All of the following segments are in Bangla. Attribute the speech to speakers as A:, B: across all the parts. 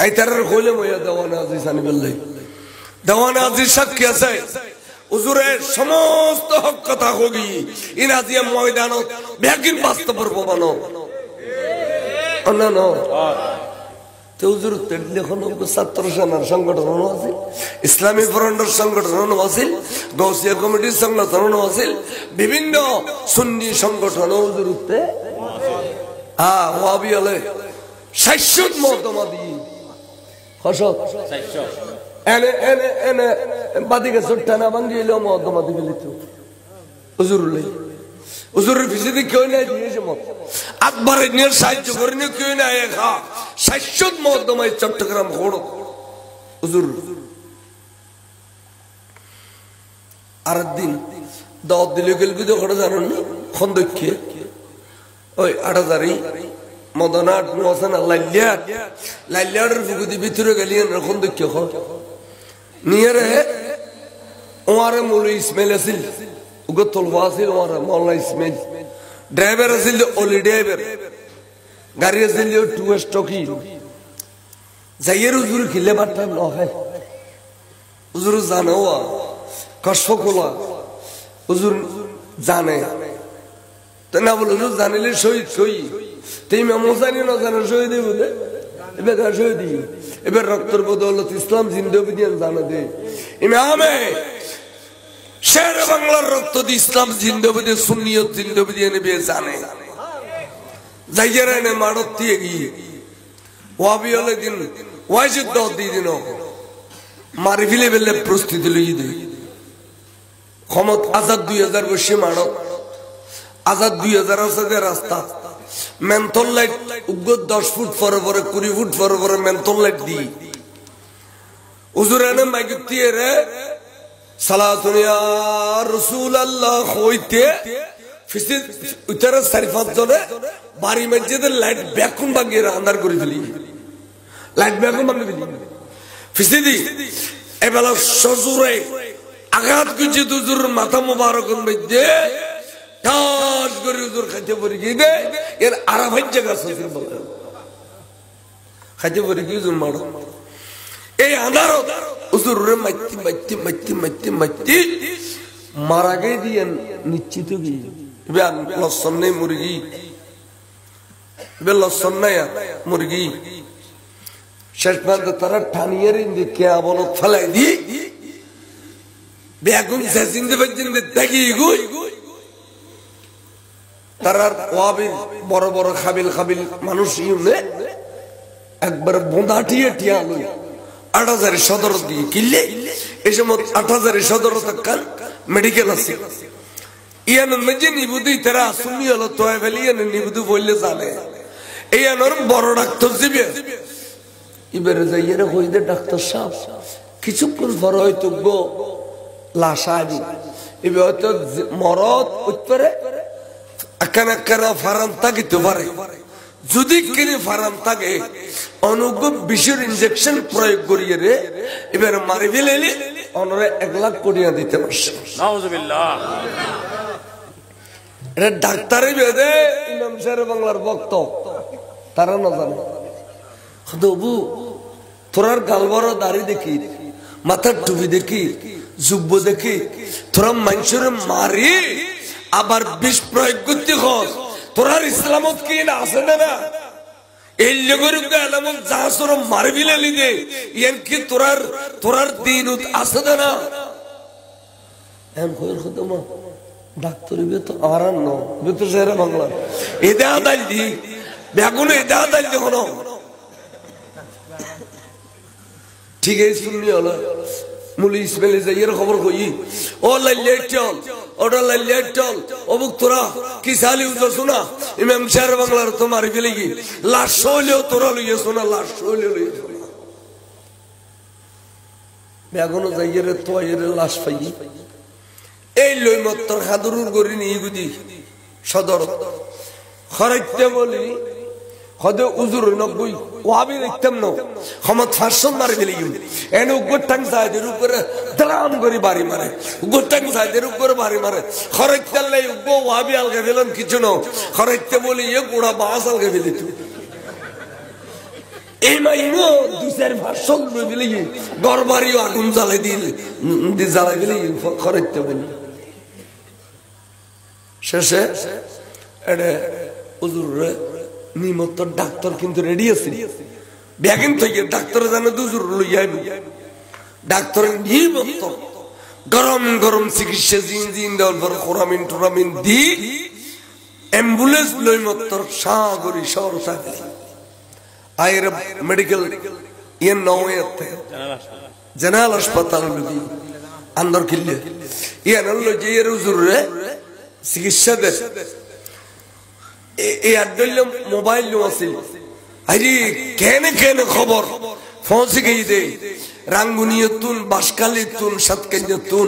A: আই তারার কইলে মইয়া দেওয়ানা আজি সানি বললে দেওয়ানা আজি সাক্ষী আছে হুজুরের সমস্ত হক কথা হগি ইনাজিয়া ময়দানত বেগিন বাস্তবর প্রমাণ অন্যান্য তো হুজুর দেখুন ছাত্র সেনার সংগঠন আছে ইসলামী ফ্রন্টের সংগঠন আছে গৌসিয়া কমিটির সংগঠন আছে বিভিন্ন সুন্নি সংগঠন হুজুরতে হ্যাঁ ওয়াবি হলে ৬০ মতবাদী হসত এনে এনে এনে বাদিকে ছোট্টানা ভাঙ্গিল মতবাদী গেলিত হুজুরুল্লাহ হুজুরের পিছনে কেউ নাই দিয়েছে মত আকবরের নিয়ে সাহায্য করেনি কেউ নাই একা ৬০ মহদ্দমায় চট্টগ্রাম ঘোড়ো হুজুর আর দিন দাওয়াত দিলে গেলবি তো ঘরে জানেন না খন্দকে ওই ৮০০০ মদনাট মহাসানা লাইলিয়াটের ফুকুদি ভিতরে গেলিয়েন খন্দকে নিয়ে রে ওয়ারে মৌলী ইসমাইল আছিল তলবা আছিল ওয়ারা মৌলা ইসমাইল ড্রাইভার আছিল অলি ড্রাইভার গাড়ি আছিল টু স্টকি যাইয়ের হুজুর খিলে বাট্টা নখায় হুজুর জানে ও কষ্টকলা হুজুর জানে তো না বলে হুজুর জানিলে শহীদ কই তুই মেমো জানি না জানো শহীদ বলে এবার শহীদ এবার রক্তর বদৌলত ইসলাম জিন্দাবি দিয়ে জানা দে ইমামে শের বাংলার রক্ত দিয়ে ইসলাম জিন্দাবি দিয়ে সুন্নিয়ত জিন্দাবি দিয়ে নেবে জানে যাইয়ের এনে মারত দিয়ে গিয়ে ওয়াবি হলে দিন ওয়াইজুদ দাওয়াত দিয়ে দিন মারি ফেলে ফেললে প্রস্তুতি লইয়ে দেয় ক্ষমত আজাদ ২০০০ বসে মারত আজাদ ২০০০ আছে রাস্তা মেন্থল লাইট উগ্র ১০ ফুট পরে পরে ২০ ফুট পরে পরে মেন্থল লাইট দিই হুজুর এনে মাইক দিয়ে রে সালাতুন ইয়া রাসূলুল্লাহ হইতে ফিসি উতারা ৪-৫ জনে বাড়ি মসজিদের লাইট ব্যাকুম ভাঙিয়ে আন্ধার করে ফেলি লাইট ব্যাকুম ভাঙিয়ে ফেলি ফিসি দি এবেলা সজুরে আঘাত কিছু হুজুর মাথা মোবারকের মধ্যে টাস করে হুজুর খাইতে পড়ে গিয়ে দে এর আরাফাই জায়গা শ্বশুর বলে খাইতে পড়ে গিয়ে হুজুর মারো এই আন্ধারত হুজুরে মাইতি মাইতি মাইতি মাইতি মাইতি মারা গে দিয়ে নিশ্চিত গিয়ে এবার লসন নেই মুরগি এবার লসন নাই মুরগি শেষ পর্যন্ত তারা ঠানিয়ে রিন্দি কে বলো ফেলাই দি বেগুন সেসিন্দে বেজিন্দে দেখি গুই তারা ওয়াবি বড় বড় খাবিল খাবিল মানুষ ইউনে একবার বোঁদাটিয়ে টিয়া লই ৮০০০ সদর দিয়ে কিনলে এই সময় ৮০০০ সদর থাকার মেডিকেল আছে ইয়ান মেজে নিবুদি তারা শুনি হলো তোয় ফেলি ইয়ান নিবুদি বললে জানে এই আনোর বড় ডাক্তার দিবে এবারে যাইয়ের কইদে ডাক্তার সাহেব কিছুক্ষণ পর হয়তো গো লাশাবি এবার হয়তো মরদ উত্তরে এখানে ফারাম থাকিতে পারে যদি কিনে ফারাম থাকে অনুজ্ঞ বিষের ইনজেকশন প্রয়োগ করিয়ে রে এবার মারি ফেলে অনরে ১ লাখ কোটিয়া দিতে পারছে নাউজুবিল্লাহ এটা ডাক্তারই বেদে ইমাম শের বাংলার ভক্ত তারা না জানে তবু তোরার গালবর দাড়ি দেখি মাথার টুপি দেখি যুব্ব দেখি তোরা মানুষের মারি আবার বিষ প্রয়োগ করতে হস তোরার ইসলামত কি না আছে না এই লোকের এলামত যা সর মারি ফেলে দে ইয়ান কি তোরার দিন আছে না এম কইর খতমা ডাক্তার তো আর ন তো শের বাংলা এদা আদাল দি বেগুনে এদা আদাল দেখুন ঠিক আছে শুনলি হলো মুলি ইসমাইল যাইয়ের খবর কই ও লাইলে চল ওটা লাইলে চল অবুক তোরা কি সালি উজো শোনা ইমাম শের বাংলার তো মারি ফেলে কি লাশ হইলেও তোরা লইয়ে শোনা লাশ হইলেও লইয়ে শোনা বেগুনে যাইয়ের তো এর লাশ পাই এই লই মত্তর খাদুরুর গরি নি গুদি সদর খরাইতে বলি হদে উজুর ৯০ ওয়াবি দেখতাম না ক্ষমত ফাঁসন মারি ফেলি এনে গোটাং সাইদের উপরে দাম করে বাড়ি মারে গোটাং সাইদের উপরে বাড়ি মারে খরাইতে লাই গো ওয়াবি আলগা দিলেন কিছু না খরাইতে বলি এ গোড়া বাস আলগা ফেলি এই মাইমো দুই চার ভাষণ দিলে ঘর বাড়িও আগুন জ্বালাই দিলে জ্বালাই দিলে খরচতে বলল শেষে এটা হুজুরে নিমত্তর ডাক্তার কিন্তু রেডি আছে ব্যাগিন থেকে ডাক্তার জানে হুজুর লইয়া ডাক্তারের নিমত্ত গরম গরম চিকিৎসা জিন দেওয়ার পর কোরামিন টোরামিন দি অ্যাম্বুলেন্স লই মত্তর সাগরি শহর থাকে আয়ের মেডিকেল ইয়ে নওয়াতে জেনারেল হাসপাতাল লই আন্দর কিল্লে ইয়ে নলো যে এর হুজুরে চিকিৎসা দে এই আড্ডল মোবাইল লো আছে আরে কেনে কেনে খবর পৌঁছে গই দে রাঙ্গুনিয়তুন বাসকালিতুন সাতকান্যতুন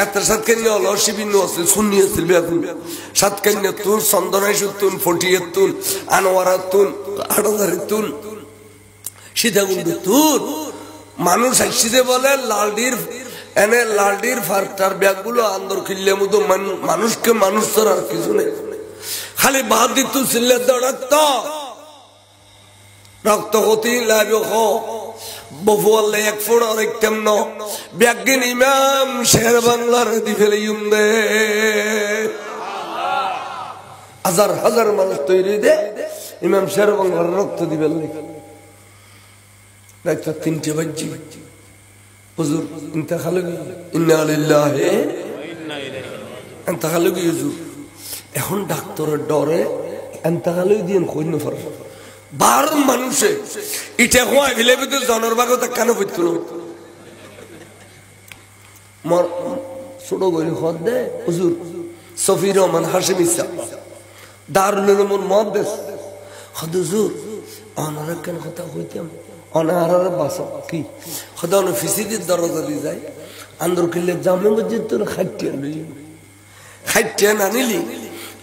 A: এত সাতকান্য হলো শিবিন্ন আছে সুন্নি আছে বেগুন সাতকান্যতুন চন্দনাইশুতুন ফটিয়তুন আনোয়ারাতুন আড়াদারিতুন সীতাকুণ্ডতুন মানুষ আসিতে বলে লালডির এনে লালডির ফারটার ব্যাগগুলো আন্দর কিল্লে মতো মানুষকে মানুষ তোর আর কিছু নেই খালি বাদ দিত ছিলে রক্ত রক্ত হতে লাগে বহু আল্লাহ এক ফোড় অনেক কেমন ব্যাগিন ইমাম শের বাংলার দি ফেলে দে হাজার হাজার মানুষ তৈরি দে ইমাম শের বাংলার রক্ত দিবে রক্ত তিনটে বাজ্জি হুজুর ইন্তেকালগি ইন্না লিল্লাহি ইন্তেকালগি হুজুর এখন ডাক্তারের ডরে ইন্তেকালগি দিন কইন ফর বার মানুষে ইটা হয় ভিলে ভিতর জনের ভাগ কেন পড়তো মর ছোট গরি খদ দে হুজুর সফি রহমান হাশিম ইসা দারুল উলুম মুহাদ্দিস খদ হুজুর অনার কেন কথা কইতাম অনার বাসা কি খদ অন ফিসিদির দরজা দি যায় আন্দর কিলে জামে মসজিদ তোর খাইটিয়া লই খাইটিয়া না নিলি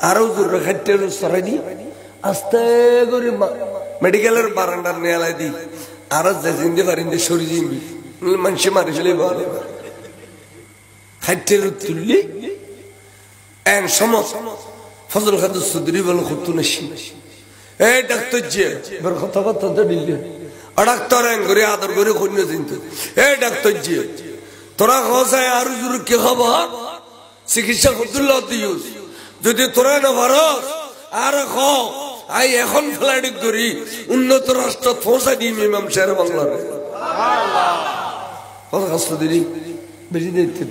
A: আর হুজুর খাইটিয়া সরাই দি আস্তে করে মেডিকেলের বারান্দার নেয়ালাই দি আর জিন্দে পারিন্দে সরি জিবি মানুষে মারি ফেলে বলে খাইটের তুললি এন সমস ফজল খাদুর সুদরি বল খুঁতু নাসি এ ডাক্তার যে এবার কথা কথা তো দিল্লি ডাক্তার এন করে আদর করে খুঁজে চিনতে এ ডাক্তার যে তোরা খসায় আর জুর কে খবর চিকিৎসা করতুল্লাহ দিউস যদি তোরা না ভারস আর খ আই এখন ফ্লাইট করি উন্নত রাষ্ট্র পৌঁছাই দিই ইমাম শের বাংলার কথা কষ্ট দিদি বেশি দেখতে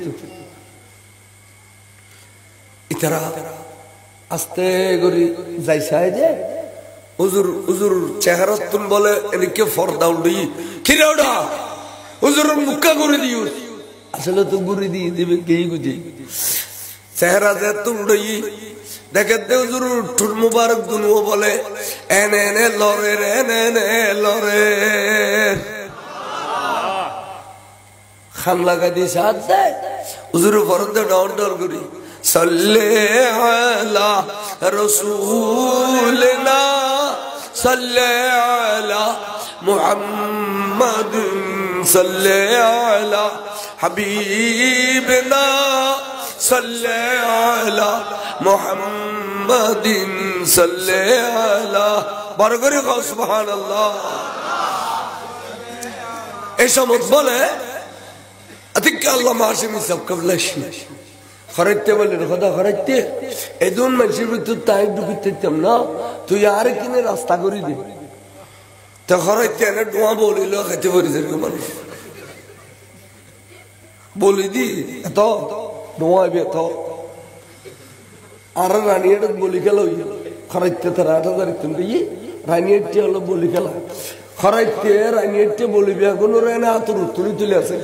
A: ইতারা আস্তে করি যাইছাই যে হুজুর হুজুর চেহারা তুন বলে এদিকে ফর্দা উড়ি খিরে ওটা হুজুর মুক্কা করে দিও আসলে তো গুড়ি দিয়ে দিবে কে গুজি চেহারা যে তুন উড়ি দেখে দে হুজুর ঠুট মুবারক দুনুও বলে এনে এনে লরে রে এনে এনে লরে খান লাগা দিয়ে সাথ দেয় হুজুর ফরদে ডর ডর করি সাল্লে আলা রাসূলিনা সাল্লে আলা মুহাম্মাদ সাল্লে আলা হাবিবনা সাল্লে আলা মুহাম্মাদিন সাল্লে আলা বরগরি সুবহানাল্লাহ এই সমত বলে আতিক আল্লাহ মাসিম সব কবলাশ খরচতে বলে খোদা খরচতে এদুন মানুষের ভিতর তাই ঢুকিতেতাম না তুই আর কিনে রাস্তা করে দে তো খরচতে এনে ডোয়া বলিল খেতে পারিস মানুষ বলি দি এত ডোয়াবে এত আর রানিয়াটা বলি খেলা খরচতে তার 8,000 তুমি রানিয়াটি হলো বলি খেলা খরচতে রানিয়াটি বলিবি এখন রানা আতর তুলি তুলে আছে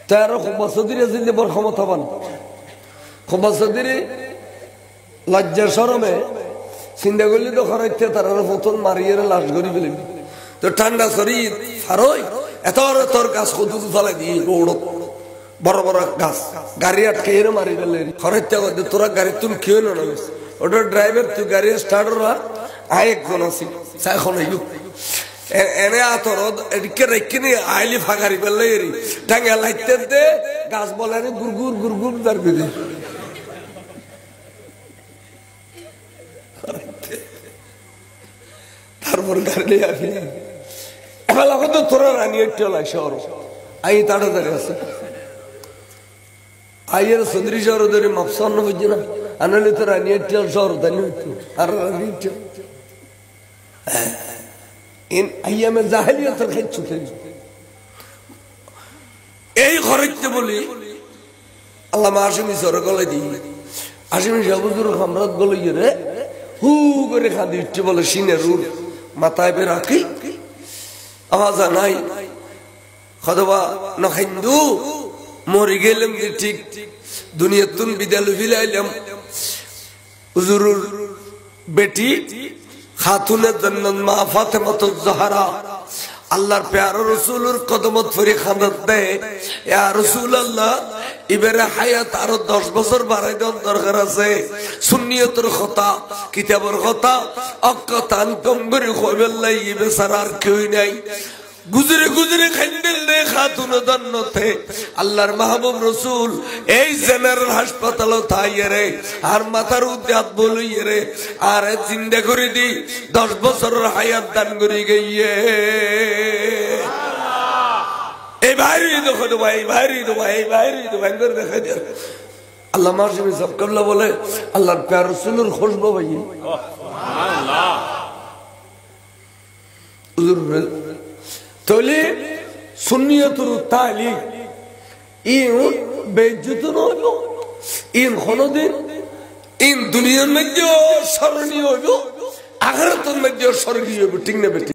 A: তার খোবাসদিরে জিলে বড় ক্ষমতাবান খোবাসদিরে লজ্জার শরমে চিন্তা করলে তো খরচতে তার ফতন মারিয়ে লাশ গড়ি ফেলে তো ঠান্ডা শরীর ফারই এত তোর গাছ কত ফেলাই দিয়ে বড় বড় বড় গাছ গাড়ি আটকে মারি ফেলে খরচতে তোরা গাড়ি তুমি খেয়ে না ওটা ড্রাইভার তুই গাড়ি স্টার্ট আয় একজন আছি এখন এনে আতর এদিকে রেখে নিয়ে আইলি ফাঁকারি ফেললে এরি টাঙ্গা লাইতে দে গাছ বলে গুরগুর গুরগুর দাঁড়িয়ে দে তারপর গাড়ি আসি এবার তো তোরা রানি একটু শহর আই তাড়াতাড়ি আছে আইয়ের সদরি শহর ধরে মাপসান্ন বুঝছে না আনালে তো রানি একটু শহর জানি আর রানি একটু আইয়ামে জাহেলিয়াতের খাইছুতে এই খরচতে বলি আল্লামা হাশিমি সর গলে দিই হাশিমি সাহুজুর খামরাত গলে রে হু করে খাঁদি উঠছে বলে সিনের রুর মাথায় বে রাখি আওয়াজ নাই খদবা নহিন্দু মরি গেলাম যে ঠিক দুনিয়াতুন বিদাল ফিলাইলাম হুজুরুর বেটি খাতুনে জান্নাত মা ফাতেমাতুজ জাহরা আল্লাহর প্যারা রাসূলের কদমত ফরি খানাত দে ইয়া রাসূলুল্লাহ ইবারে হায়াত আরো 10 বছর বাড়াই দেওয়ার দরকার আছে সুন্নিয়তের কথা কিতাবের কথা অকতান কম করে কইবেলাই ইবে সারার কেউ নাই গুজরে গুজরে খাইন্দেল রে খাতুনে জান্নাতে আল্লাহর মাহবুব রাসূল এই জেনারেল হাসপাতালে থাইয়ে রে আর মাথার উদ্যাত বলিয়ে রে আর জিন্দা করে দি 10 বছরের হায়াত দান করে গিয়ে এই বাইরে দেখো তো ভাই বাইরে তো ভাই বাইরে তো ভয়ঙ্কর দেখা যায় আল্লাহ মাসিমি সব কবলা বলে আল্লাহর প্যার রাসূলের খুশবু ভাই সুবহানাল্লাহ হুজুর তোলে সুন্নিয়তুর তালিম ইন বেজ্জত নয় ইন কোনদিন ইন দুনিয়ার মধ্যে স্মরণীয় হইব আখিরাতের মধ্যে স্মরণীয় হইব ঠিক না বেটি